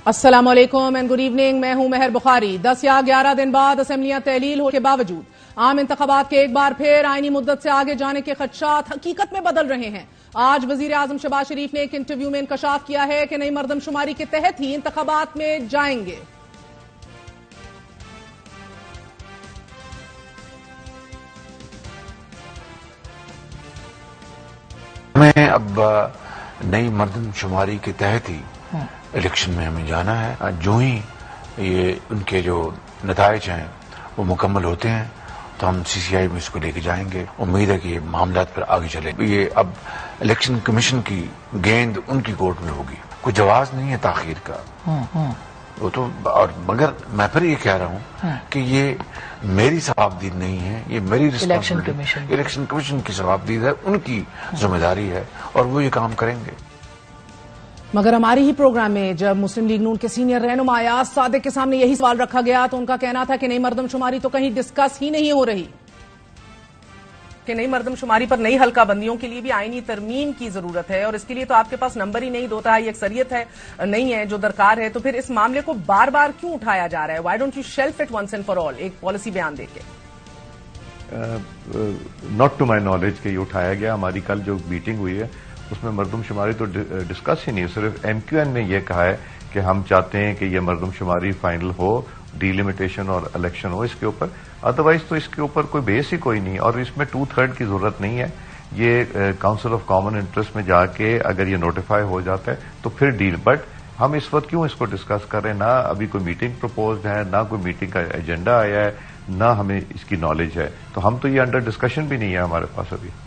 अस्सलामुअलैकुम and good evening. मैं हूं महर बुखारी। 10 या 11 दिन बाद असेंबलियां तहलील होने के बावजूद आम इंतखाबात के एक बार फिर आईनी मुद्दत से आगे जाने के खदशात हकीकत में बदल रहे हैं। आज वजीर आजम शहबाज शरीफ ने एक इंटरव्यू में इंकशाफ किया है कि नई मर्दमशुमारी के तहत ही इंतखाबात में जाएंगे। हमें अब नई मर्दमशुमारी के तहत ही इलेक्शन में हमें जाना है। जो ही ये उनके जो नताइज हैं वो मुकम्मल होते हैं तो हम सीसीआई में इसको लेके जाएंगे। उम्मीद है कि ये मामला पर आगे चले। ये अब इलेक्शन कमीशन की गेंद उनकी कोर्ट में होगी। कोई जवाब नहीं है ताखीर का। वो तो और मगर मैं फिर ये कह रहा हूँ कि ये मेरी सवाबदीद नहीं है, ये मेरी रिस्पांसिबिलिटी इलेक्शन कमीशन की सवाबदीद है, उनकी जिम्मेदारी है और वो ये काम करेंगे। मगर हमारी ही प्रोग्राम में जब मुस्लिम लीग नून के सीनियर रहनुमा अयाज सादिक के सामने यही सवाल रखा गया तो उनका कहना था कि नई मर्दमशुमारी तो कहीं डिस्कस ही नहीं हो रही, कि नई मर्दमशुमारी पर नई हल्का बंदियों के लिए भी आईनी तरमीम की जरूरत है और इसके लिए तो आपके पास नंबर ही नहीं, 2 तिहाई अक्सरियत है नहीं है जो दरकार है। तो फिर इस मामले को बार बार क्यों उठाया जा रहा है? Why don't you shelve it once and for all, एक पॉलिसी बयान देके? नॉट टू माई नॉलेज कि ये उठाया गया। हमारी कल जो मीटिंग हुई है उसमें मर्दमशुमारी तो डिस्कस ही नहीं, सिर्फ MQN ने यह कहा है कि हम चाहते हैं कि यह मर्दमशुमारी फाइनल हो, डिलिमिटेशन और इलेक्शन हो इसके ऊपर। अदरवाइज तो इसके ऊपर कोई बेस ही कोई नहीं और इसमें 2/3 की जरूरत नहीं है। ये काउंसिल ऑफ कॉमन इंटरेस्ट में जाके अगर ये नोटिफाई हो जाता है तो फिर डील। बट हम इस वक्त क्यों इसको डिस्कस कर रहे हैं? ना अभी कोई मीटिंग प्रपोज्ड है, ना कोई मीटिंग का एजेंडा आया है, ना हमें इसकी नॉलेज है। तो हम तो ये अंडर डिस्कशन भी नहीं है हमारे पास अभी।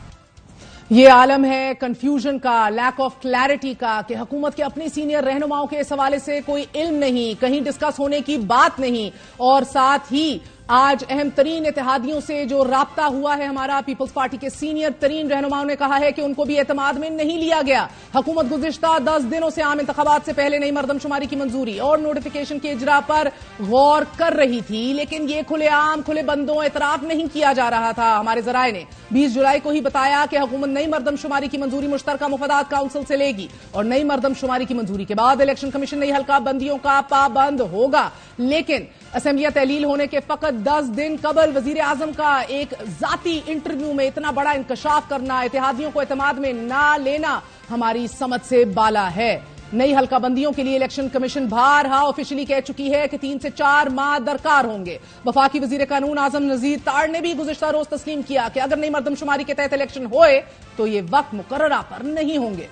ये आलम है कंफ्यूजन का, लैक ऑफ क्लैरिटी का, कि हुकूमत के अपने सीनियर रहनुमाओं के इस हवाले से कोई इल्म नहीं, कहीं डिस्कस होने की बात नहीं। और साथ ही आज अहम तरीन इत्तेहादियों से जो राब्ता हुआ है हमारा, पीपल्स पार्टी के सीनियर तरीन रहनुमाओं ने कहा है कि उनको भी एतमाद में नहीं लिया गया। हुकूमत गुज़िश्ता 10 दिनों से आम इंतखाबात से पहले नई मर्दमशुमारी की मंजूरी और नोटिफिकेशन के इजरा पर गौर कर रही थी, लेकिन ये खुलेआम खुले बंदों एतराफ नहीं किया जा रहा था। हमारे जराए ने 20 जुलाई को ही बताया कि हुकूमत नई मर्दमशुमारी की मंजूरी मुश्तरका मुफादात काउंसिल से लेगी और नई मर्दमशुमारी की मंजूरी के बाद इलेक्शन कमीशन नई हल्का बंदियों का पाबंद होगा। लेकिन असेंबलियां तहलील होने के फकत 10 दिन कबल वजीर आजम का एक जाती इंटरव्यू में इतना बड़ा इंकशाफ करना, इत्तेहादियों को एतमाद में ना लेना हमारी समझ से बाला है। नई हल्का बंदियों के लिए इलेक्शन कमीशन बारहा ऑफिशियली कह चुकी है कि 3 से 4 माह दरकार होंगे। वफाकी वजीर कानून आजम नजीर तार ने भी गुज़िश्ता रोज तस्लीम किया कि अगर नई मर्दमशुमारी के तहत इलेक्शन होए तो ये वक्त मुकर्ररा पर नहीं होंगे।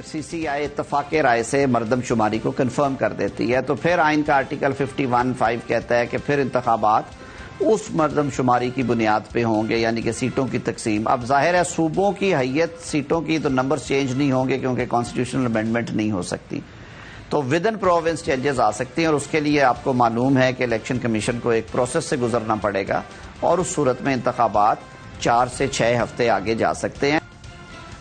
CCI इत्तफाक राय से मर्दमशुमारी को कंफर्म कर देती है तो फिर आइन का आर्टिकल 51(5) कहता है कि फिर इंतखाबात उस मर्दमशुमारी की बुनियाद पे होंगे, यानी कि सीटों की तकसीम। अब जाहिर है सूबों की हैयत सीटों की तो नंबर चेंज नहीं होंगे क्योंकि कॉन्स्टिट्यूशनल अमेंडमेंट नहीं हो सकती, तो विद इन प्रोविंस चेंजेस आ सकती हैं और उसके लिए आपको मालूम है कि इलेक्शन कमीशन को एक प्रोसेस से गुजरना पड़ेगा और उस सूरत में इंतखाबात 4 से 6 हफ्ते आगे जा सकते हैं।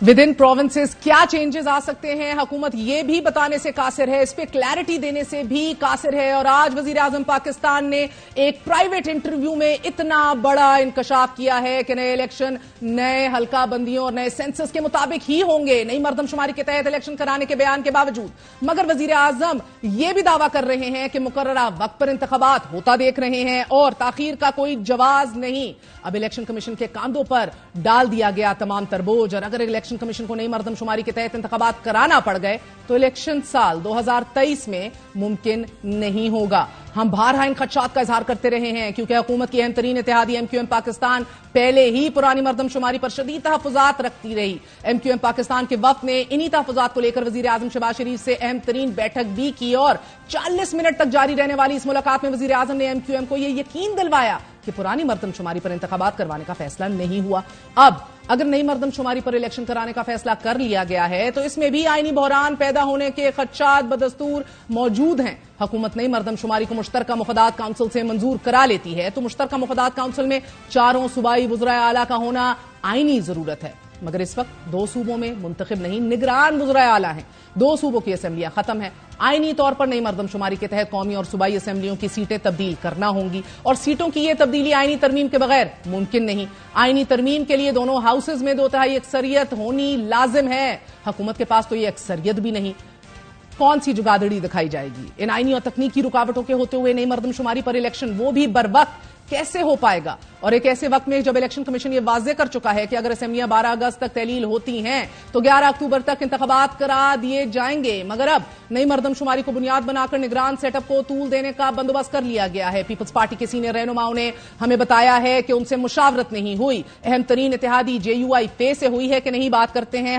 विद इन प्रोविंसेस क्या चेंजेस आ सकते हैं, हुकूमत ये भी बताने से कासिर है, इस पे क्लैरिटी देने से भी कासिर है। और आज वजीर आजम पाकिस्तान ने एक प्राइवेट इंटरव्यू में इतना बड़ा इंकशाफ किया है कि नए इलेक्शन नए हल्का बंदियों और नए सेंसस के मुताबिक ही होंगे, नई मर्दमशुमारी के तहत इलेक्शन कराने के बयान के बावजूद। मगर वजीर आजम ये भी दावा कर रहे हैं कि मुकर्ररा वक्त पर इंतखाबात होता देख रहे हैं और ताखीर का कोई जवाज नहीं। अब इलेक्शन कमीशन के कांधों पर डाल दिया गया तमाम तरबोझ और अगर इलेक्शन कमीशन को नई मर्दमशुमारी के तहत इंतखाबात कराना पड़ गए तो इलेक्शन साल 2023 में मुमकिन नहीं होगा। हम बारहा इन खदशात का इजहार करते रहे हैं क्योंकि हुकूमत की अहम तरीन इत्तेहादी MQM पाकिस्तान पहले ही पुरानी मर्दमशुमारी पर शदीद तहफ़्फ़ुज़ात रखती रही। MQM पाकिस्तान के वक्त ने इन्हीं तहफ़्फ़ुज़ात को लेकर वजीर आजम शहबाज शरीफ से अहम तरीन बैठक भी की और 40 मिनट तक जारी रहने वाली इस मुलाकात में वजीर आजम ने MQM को यह यकीन दिलवाया कि पुरानी मर्दमशुमारी पर इंतखाबात करवाने का फैसला नहीं हुआ। अब अगर नई मर्दमशुमारी पर इलेक्शन कराने का फैसला कर लिया गया है तो इसमें भी आईनी बहरान पैदा होने के खदशात बदस्तूर मौजूद हैं। हुकूमत नई मर्दमशुमारी को मुश्तरका मुफादात काउंसिल से मंजूर करा लेती है तो मुश्तरका मुफादात काउंसिल में 4 सूबाई वज़राए आला का होना आईनी जरूरत है। मगर इस वक्त 2 सूबों में मुंतखब नहीं निगरान वज़राए आला हैं। 2 सूबों की असेंबलियां खत्म है। आईनी तौर पर नई मर्दमशुमारी के तहत कौमी और सूबाई असेंबलियों की सीटें तब्दील करना होंगी और सीटों की यह तब्दीली आईनी तरमीम के बगैर मुमकिन नहीं। आईनी तरमीम के लिए दोनों हाउसेज में 2 तिहाई अक्सरियत होनी लाजिम है। हुकूमत के पास तो यह अक्सरियत भी नहीं। कौन सी जुगादड़ी दिखाई जाएगी? इन आईनी और तकनीकी रुकावटों के होते हुए नई मर्दमशुमारी पर इलेक्शन वो भी बर वक्त कैसे हो पाएगा? और एक ऐसे वक्त में जब इलेक्शन कमीशन ये वाजे कर चुका है कि अगर असेंबलियां 12 अगस्त तक तहलील होती हैं तो 11 अक्टूबर तक इंतखाबात करा दिए जाएंगे। मगर अब नई मर्दमशुमारी को बुनियाद बनाकर निगरान सेटअप को तूल देने का बंदोबस्त कर लिया गया है। पीपल्स पार्टी के सीनियर रहनुमाओं ने हमें बताया है कि उनसे मुशावरत नहीं हुई। अहम तरीन इत्तेहादी JUI पे से हुई है कि नहीं, बात करते हैं।